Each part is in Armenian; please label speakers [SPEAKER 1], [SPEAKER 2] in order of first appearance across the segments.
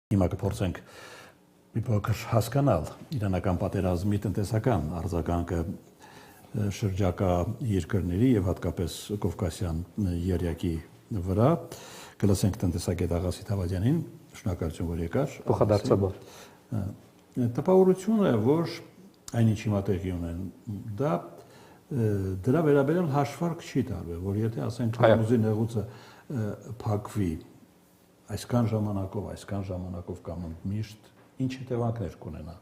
[SPEAKER 1] Հիմա կփորձենք մի փոքր հասկանալ իրանական պատերազմի տնտեսական արձագանքը շրջակա երկրների եւ հատկապես Կովկասյան եռյակի վրա։ Կլսենք տնտեսագետ Աղասիթ Ավադյանին, շնորհակալություն, որ եկար։
[SPEAKER 2] Փոխադարձաբար։
[SPEAKER 1] Տպավորությունը, որ այնինչ հիմա տեղի ունեն, դրա վերաբերյալ հաշվարկ չի տարվել, որ եթե ասենք Թորմուզի նեղուցը փակվի այսքան ժամանակով կամ միշտ ինչ հետևանքներ կունենա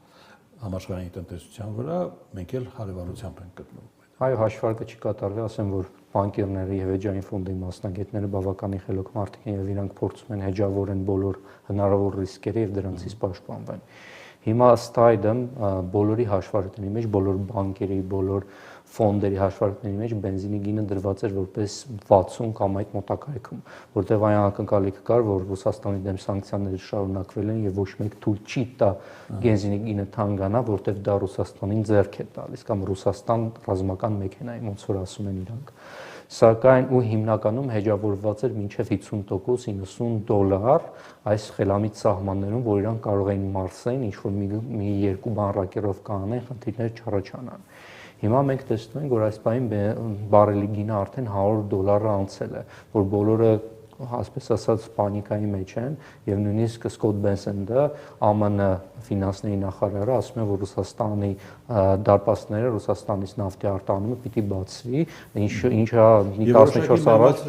[SPEAKER 1] համաշխարհային տնտեսության վրա, մենք էլ հարևանությամբ ենք գտնվում։
[SPEAKER 2] Այո, հաշվարկը չի կատարվել, ասեմ, որ բանկերները եւ էջային ֆոնդի մասնագետները բավականին խելոք մարդիկ են եւ իրանք փորձում են հեջավորեն բոլոր հնարավոր ռիսկերը եւ դրանցից պաշտպանվեն։ Հիմա ըստ այդմ բոլորի հաշվարկների մեջ, բոլոր բանկերի, բոլոր ֆոնդերի հաշվարկների մեջ բենզինի գինը դրված էր որպես 60 կամ այդ մոտակայքում, որտեղ այն ակնկալիքը կար, որ Ռուսաստանի դեմ սանկցիաները շարունակվել են եւ ոչ մեկ թույլ չի տա բենզինի գինը թանկանա, որտեղ դա Ռուսաստանին ձեռք է տալիս կամ Ռուսաստան ռազմական մեքենայի, ոնց որ ասում են իրանք։ Սակայն ու հիմնականում հեջավորված էր մինչև 50%, $90 այս խելամիտ սահմաններում, որ իրանք կարող էին մարսեն, ինչ որ մի երկու բան ռակերով կանեն, խնդիրներ չառաջանան։ Հիմա մենք տեսնում ենք, որ այս պահին բարելի գինը արդեն $100 անցել է, որ բոլորը ասպես ասած պանիկայի մեջ են եւ նույնիսկ Սկոտ Բենսենդը ԱՄՆ ֆինանսների նախարարը ասում է, որ Ռուսաստանի դարպասները Ռուսաստանից նավթի արտահանումը պիտի բացվի, ինչը 14 առաջ,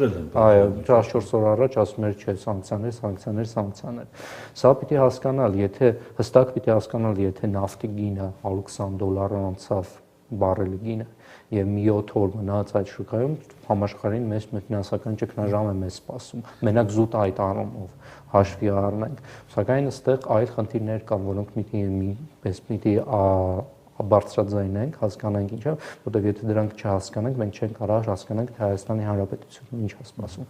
[SPEAKER 2] այո, 14 օր առաջ ասում էր, չէ, սանկցիաներ։ Սա պիտի հասկանալ, եթե հստակ պիտի հասկանալ, եթե նավթի գինը $120 անցավ բարելի գինը եւ մի 7 օր մնաց այդ շուկայում, համաշխարհային մեծ ֆինանսական ճգնաժամ է մեզ սպասում։ Մենակ զուտ այդ առումով հաշվի առնենք, սակայն այստեղ այլ խնդիրներ կան, որոնք պիտի բարձրաձայնենք, հասկանանք ինչա, որտեղ եթե դրանք չհասկանանք, մենք չենք կարող հասկանանք թե Հայաստանի Հանրապետությունը ինչ է սպասում։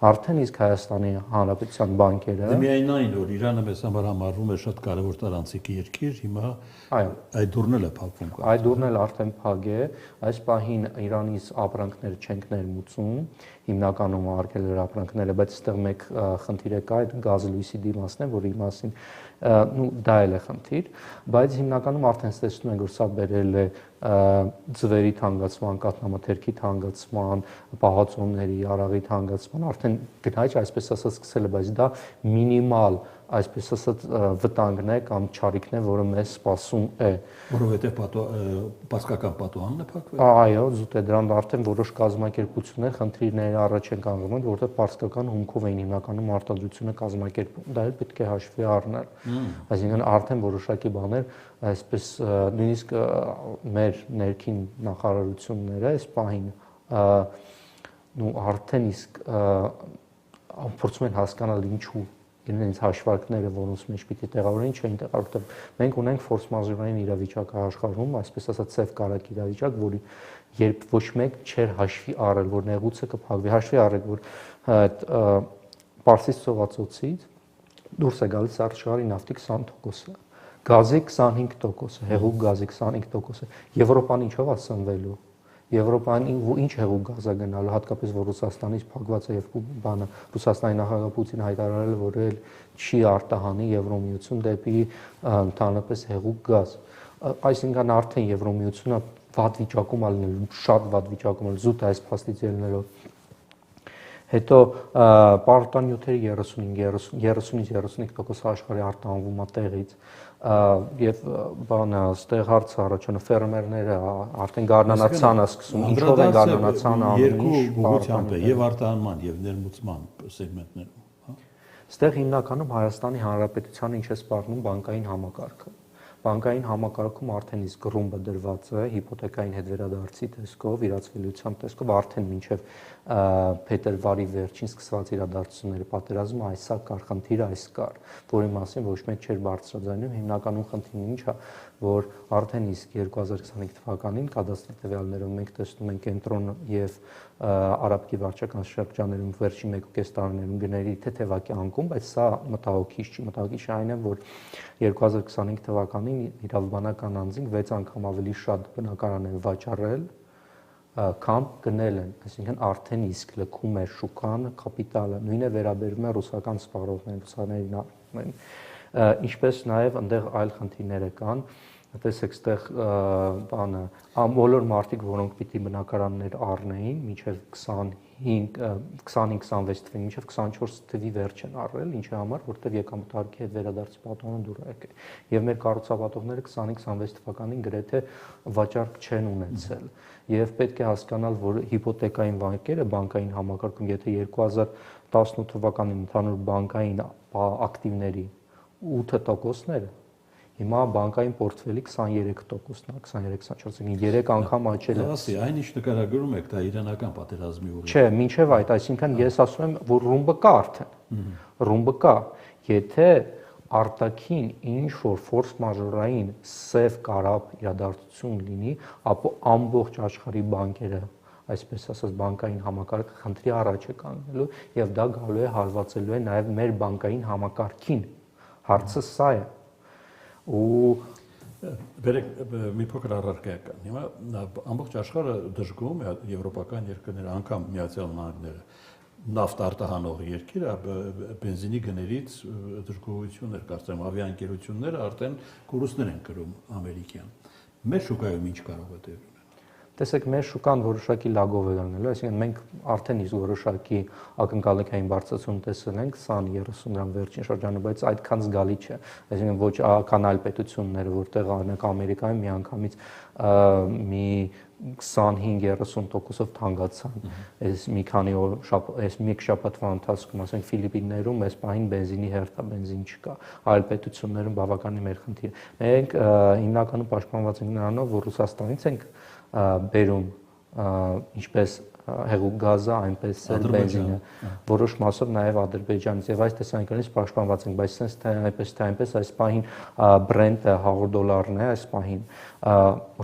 [SPEAKER 2] Արդեն իսկ Հայաստանի Հանրապետության բանկերը
[SPEAKER 1] միայն այն, որ Իրանը մեզ համար համարվում է շատ կարևոր տարանցիկ երկիր, հիմա այդ դուրն էլ է փակվում։
[SPEAKER 2] Այդ դուրն էլ արդեն փակ է, այս պահին Իրանից ապրանքներ չենք ներմուծում, հիմնականում արկել էր ապրանքները, բայց այստեղ մեկ խնդիր է կա, այդ գազլույսի դիմացն է, որի մասին դա էլ է խնդիր, բայց հիմնականում արդեն տեսնում ենք, որ սա բերել է ձվերի թանկացման, կաթնամթերքի թանկացման, պահածոների, արաղի թանկացման, արդեն գնաճ այսպես ասած սկսել է, բայց դա մինիմալ այսպես ասած վտանգն է կամ չարիքն է, որը մեզ սպասում է,
[SPEAKER 1] որովհետև պարսկական պատուհանն է փակվել։
[SPEAKER 2] Այո, զուտ է դրան արդեն որոշ կազմակերպություններ խնդիրների առաջ են կանգնում, որովհետև պարսկական հումքով էին հիմնականում արտադրությունը կազմակերպում, դա էլ պետք է հաշվի առնել։ Այսինքն արդեն որոշակի բաներ, այսպես նույնիսկ մեր ներքին նախարարությունները այս պահին արդեն իսկ փորձում են հասկանալ ինչու իրենց հաշվարկները, որոնց մեջ պիտի տեղավորեն, չէին տեղավորել։ Մենք ունենք ֆորս մաժորային իրավիճակ աշխարհում, այսպես ասած սև կարակ իրավիճակ, որի երբ ոչ մեկ չէր հաշվի առել, որ նեղուցը կփակվի, հաշվի առեք, որ այդ Պարսից ծովածոցից դուրս է գալիս աշխարհի նավթի 20%-ը, գազի 25%-ը, հեղուկ գազի 25%-ը։ Եվրոպան ինչով է սնվելու։ Եվրոպան ինչ հեղուկ գազ է գնալու, հատկապես որ Ռուսաստանից փակված է եւ բանը Ռուսաստանի նախագահ Պուտինը հայտարարել է, որ էլ չի արտահանի Եվրոմիություն դեպի ընդհանրապես հեղուկ գազ։ Այսինքն արդեն Եվրոմիությունը վատ վիճակում է լինելու, շատ վատ վիճակում է, զուտ այս փաստից ելնելով։ Հետո պարտանյութերի 30-ից 35% աշխարհի արտահանվում է տեղից եւ բանը այստեղ հարց առաջանում ֆերմերները արդեն գարնանացան սկսում ինչով են գարնանացան
[SPEAKER 1] երկու ուղղությամբ է եւ արտահանման եւ ներմուծման սեգմենտներում
[SPEAKER 2] այստեղ հիմնականում Հայաստանի Հանրապետության ինչ է սպառնում բանկային համակարգը Բանկային համակարգում արդեն իսկ ռումբը դրված է հիպոթեկային հետվերադարձի տեսքով, իրացվելիության տեսքով արդեն մինչև փետրվարի վերջին սկսված իրադարձությունները պատերազմը այսա կար, խնդիրը այս կար, որի մասին ոչ մեկ չէր բարձրաձայնում, հիմնականում խնդիրն ինչ է, որ արդեն իսկ 2025 թվականին կադաստրի տվյալներով մենք տեսնում ենք կենտրոն եւ արաբկի վարչական շրջաններում վերջին 1.5 տարիներում գների թեթևակի անկում, բայց սա մտահոգիչ չի, մտահոգիչը այն է, որ 2025 թվականին իրավաբանական անձինք 6 անգամ ավելի շատ բնակարան են վաճառել, քան գնել են, այսինքն արդեն իսկ լքում է շուկան, կապիտալը, նույնը վերաբերում է ռուսական սպառողներին, ռուսաներին Ինչպես նաև այնտեղ այլ խնդիրներ կան, տեսեք, այստեղ բանը բոլոր մարդիկ, որոնք պիտի բնակարաններ առնեին, մինչև 25-26 թվին, մինչև 24 թվի վերջ են առել, ինչի համար, որտեղ եկամտարկի հետ վերադարձի պատողը դուր է եկել։ Եվ մեր կառուցապատողները 25-26 թվականին գրեթե վաճառք չեն ունեցել։ Եվ պետք է հասկանալ, որ հիպոթեկային բանկերը, բանկային համակարգում, եթե 2018 թվականին ընդհանուր բանկային ակտիվների 8%-ները, հիմա բանկային պորտֆելի 23%-ն է, 23-24-ին 3 անգամ աճել է։
[SPEAKER 1] Ասի, այն ինչ նկարագրում եք, դա իրանական պատերազմի ուղի։
[SPEAKER 2] Չէ, մինչև այդ, այսինքն ես ասում եմ, որ ռումբը կա արդեն։ Ռումբը կա։ Եթե արտաքին ինչ որ ֆորս մաժորային սև կարապ իրադարձություն լինի, ապա ամբողջ աշխարհի բանկերը, այսպես ասած, բանկային համակարգը խնդրի առաջ է կանգնելու եւ դա գալու է հարվածելու է նաեւ մեր բանկային համակարգին։ Հարցը սա է։ Ու
[SPEAKER 1] բերեք մի փոքր առարկայական։ Հիմա ամբողջ աշխարհը դժգոհում է եվրոպական երկրները, անգամ Միացյալ Նահանգները, նավթ արտահանող երկիրը բենզինի գներից դժգոհություններ, կարծեմ ավիաընկերությունները արդեն կորուստներ են կրում ամերիկյան։ Մեր շուկայում ինչ կարող է տեղ ունենալ։
[SPEAKER 2] Տեսեք, մեր շուկան որոշակի լագով է գնալու, այսինքն մենք արդեն իսկ որոշակի ակնկալիքային բարձրացում տեսել ենք 20-30 դրամ վերջին շրջանում, բայց այդքան զգալի չէ։ Այսինքն ոչ կանալ պետությունները, որտեղ օրինակ Ամերիկայում միանգամից մի 25-30%-ով թանկացան։ Այս մի քանի օր, այս մեկ շաբաթվա ընթացքում, ասենք Ֆիլիպիններում այս պահին բենզինի հերթա, բենզին չկա։ Այլ պետություններում բավականին մեր խնդիր։ Մենք հիմնականում պաշտպանված ենք նրանով, որ Ռուսաստանից ենք բերում ինչպես հեղուկ գազը, այնպես էլ բենզինը, որոշ մասով նաև Ադրբեջանից եւ այս տեսանկյունից պաշտպանված ենք, բայց sense թե այնպես այս պահին Brent-ը $100 է, այս պահին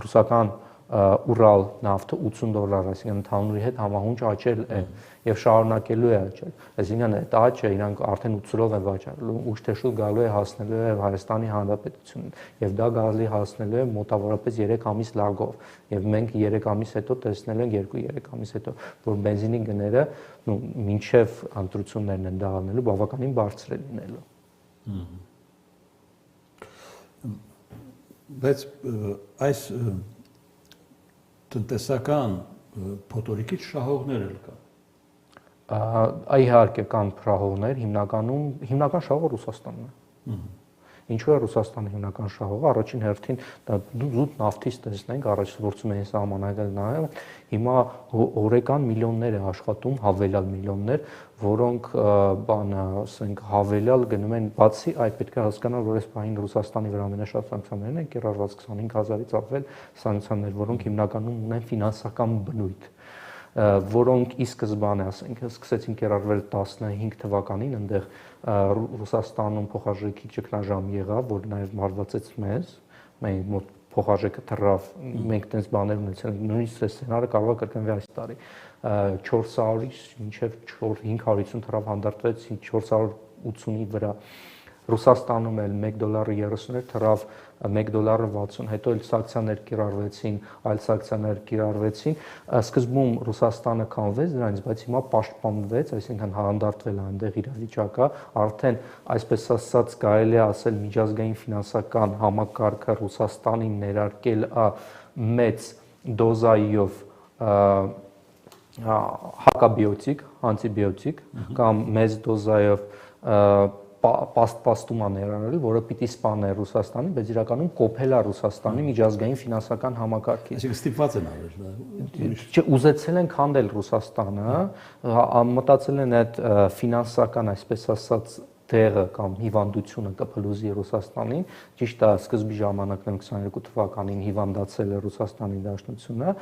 [SPEAKER 2] ռուսական Ural նավթը $80, այսինքն ընդհանուրի հետ համահունչ աճել է եւ շարունակելու է աճել։ Այսինքն այդ աճը իրանք արդեն 80-ով են վաճառելու, ուշ թե շուտ գալու է հասնելու է Հայաստանի Հանրապետությունին եւ դա գալի հասնելու է մոտավորապես 3 ամիս լագով եւ մենք 3 ամիս հետո տեսնել ենք 2-3 ամիս հետո որ բենզինի գները մինչեւ ընտրություններն են դառնալու բավականին բարձր է լինելու։
[SPEAKER 1] Բայց այս տնտեսական փոթորիկի շահողներ էլ կան։
[SPEAKER 2] Իհարկե կան փրահողներ, հիմնական շահողը Ռուսաստանն է։ Ինչու է Ռուսաստանը հիմնական շահողը, առաջին հերթին զուտ նավթից տեսնենք, առաջ փորձում էին սահմանել նաև, հիմա օրեկան միլիոններ է աշխատում, հավելյալ միլիոններ, որոնք ասենք հավելյալ գնում են, բացի այդ պետք է հասկանալ, որ այս պահին Ռուսաստանի վրա ամենաշատ սանկցիաներն են կիրառված 25000-ից ավել սանկցիաներ, որոնք հիմնականում ունեն ֆինանսական բնույթ, որոնք ի սկզբանե, ասենք, սկսեցին կիրառվել 15 թվականին, այնտեղ Ռուսաստանում փոխարժեքի ճգնաժամ եղավ, որ նաև հարվածեց մեզ, մենք մոտ փոխարժեքը թռավ, մենք տենց բաներ ունեցել ենք, նույնիսկ սցենարը կարող է կրկնվի այս տարի 400-ից մինչև 550 թռավ հանդարտվեց 480-ի վրա։ Ռուսաստանում էլ $1.30 թռավ $1.60, հետո էլ սանկցիաներ կիրառվեցին, այլ սանկցիաներ կիրառվեցին։ Սկզբում Ռուսաստանը կանվեց դրանից, բայց հիմա պաշտպանվեց, այսինքն հանդարտվել է այնտեղ իրավիճակը, արդեն այսպես ասած կարելի է ասել միջազգային ֆինանսական համակարգը Ռուսաստանին ներարկել մեծ դոզայով հակաբիոտիկ, անտիբիոտիկ կամ մեծ դոզայով պաստումա ներառել, որը պիտի սպաներ Ռուսաստանին, բայց իրականում կոփել է Ռուսաստանի միջազգային ֆինանսական համակարգից։
[SPEAKER 1] Այսինքն ստիպված են արել։
[SPEAKER 2] Չէ, ուզեցել են քանդել Ռուսաստանը, մտածել են այդ ֆինանսական, այսպես ասած, տեղը կամ հիվանդությունը կփլուզի Ռուսաստանին, ճիշտ է, սկզբի ժամանակներում 22 թվականին հիվանդացել է Ռուսաստանի Դաշնությունը,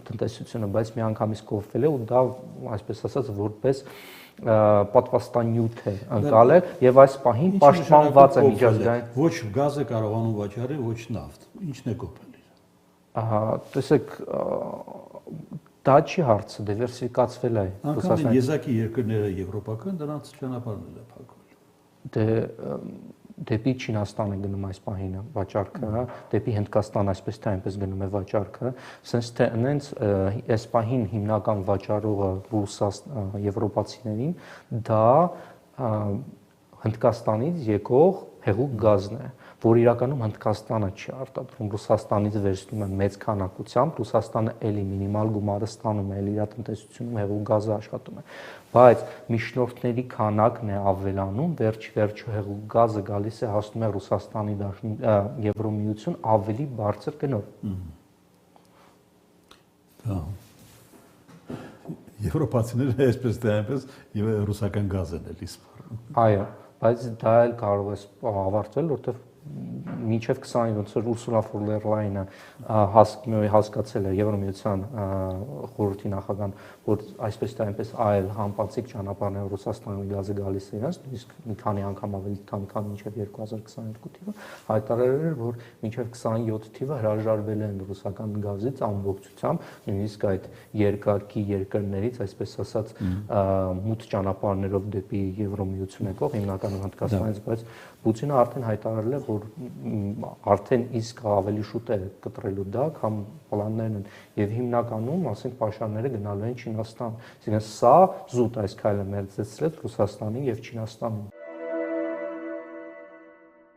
[SPEAKER 2] տնտեսությունը, բայց միանգամից կոփվել է ու դա, այսպես ասած, որպես պատվաստանյութ է ընկալել եւ այս պահին պաշտպանված է միջազգային։
[SPEAKER 1] Ոչ գազ է կարողանում վաճառել, ոչ նավթ։ Ինչն է կոփել։
[SPEAKER 2] Տեսեք, դա չի հարցը, դիվերսիֆիկացվել է
[SPEAKER 1] Ռուսաստանի։ Անկամ եզակի երկրները եվրոպական դրանց ճանապարհն է փակվել։
[SPEAKER 2] Դեպի Չինաստան է գնում այս պահին վաճառքը, դեպի Հնդկաստան այսպես թե այնպես գնում է վաճառքը, sense թե այնց այս պահին հիմնական վաճառողը եվրոպացիներին դա Հնդկաստանից եկող հեղուկ գազն է, որ իրականում Հնդկաստանը չի արտադրում, Ռուսաստանից վերցնում է մեծ քանակությամբ, Ռուսաստանը էլի մինիմալ գումարը ստանում է, էլի իր տնտեսությունում հեղուկ գազը աշխատում է, բայց միջնորդների քանակն է ավելանում, վերջ-վերջո հեղուկ գազը գալիս է հասնում է Ռուսաստանի Եվրոմիություն ավելի բարձր գնով։
[SPEAKER 1] Եվրոպացիները այսպես թե այնպես ռուսական գազ են էլի սպառնում։
[SPEAKER 2] Այո, բայց դա էլ կարող է ավարտվել, որովհետև մինչև 20 ոնց որ Ուրսուլա ֆոն դեր Լայնը հասկացել է Եվրոմիության խորհրդի նախագահան, որ այսպես թե այնպես այլ համապատասխան ճանապարհներով Ռուսաստանի գազը գալիս է իրենց, իսկ մի քանի անգամ ավելի քան մինչև 2022 թիվը, հայտարարել էր, որ մինչև 27 թիվը հրաժարվել են ռուսական գազից ամբողջությամբ, նույնիսկ այդ երկակի երկրներից, այսպես ասած, մութ ճանապարհներով դեպի Եվրոմիություն եկող հիմնականում Հնդկաստանից, բայց Պուտինը արդեն հայտարարել է, որ արդեն իսկ ավելի շուտ է կտրելու դա, քան պլաններն են, եւ հիմնականում, ասենք, պաշարները գնալու են Չինաստան։ Այսինքն սա զուտ այս քայլը մերձեցրեց Ռուսաստանին եւ Չինաստանին։